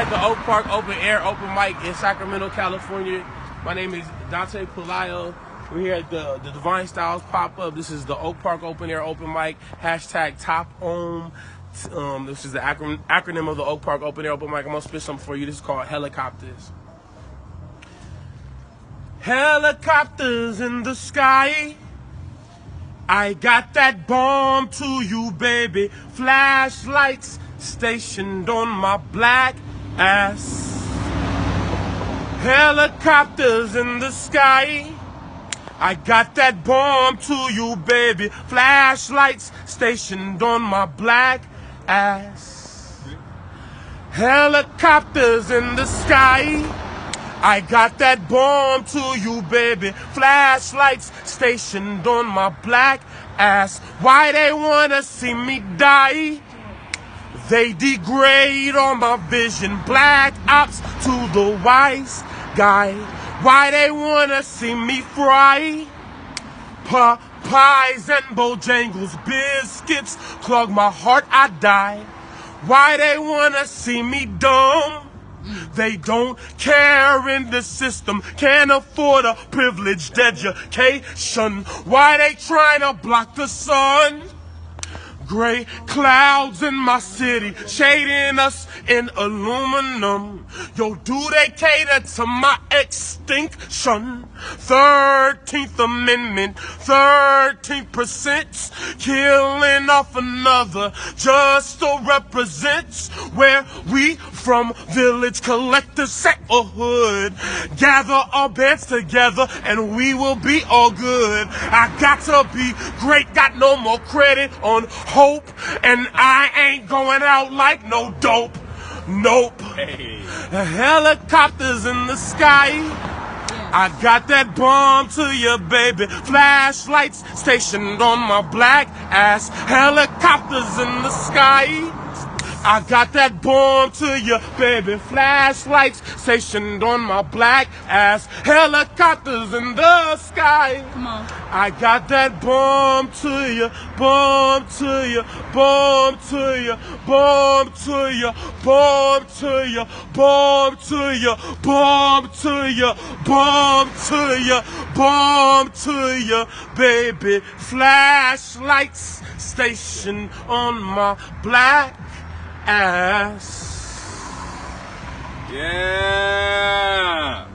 at the Oak Park Open Air Open Mic in Sacramento, California. My name is Danté Péläyō. We're here at the Divine Styles pop-up. This is the Oak Park Open Air Open Mic. Hashtag Top Ohm. This is the acronym of the Oak Park Open Air Open Mic. I'm going to spit something for you. This is called Helicopters. Helicopters in the sky. I got that bomb to you, baby. Flashlights stationed on my black ass. Helicopters in the sky. I got that bomb to you, baby. Flashlights stationed on my black ass. Helicopters in the sky. I got that bomb to you, baby. Flashlights stationed on my black ass. Why they wanna see me die? They degrade on my vision. Black ops to the wise guy. Why they wanna see me fry? Pies and Bojangles, biscuits clog my heart, I die. Why they wanna see me dumb? They don't care in the system, can't afford a privileged education. Why they trying to block the sun? Gray clouds in my city, shading us in aluminum. Yo, do they cater to my extinction? 13th Amendment, 13%, killing off another just to represent where we from. Village collectors set a hood, gather our beds together and we will be all good. I got to be great, got no more credit on hope, and I ain't going out like no dope. Nope. Hey. Helicopters in the sky. I got that bomb to you, baby. Flashlights stationed on my black ass. Helicopters in the sky. I got that bomb to you, baby. Flashlights stationed on my black ass. Helicopters in the sky. Come on. I got that bomb to you, bomb to you, bomb to you, bomb to you, bomb to you, bomb to you, bomb to you, bomb to you, bomb to you, baby. Flashlights stationed on my black ass. Yeah.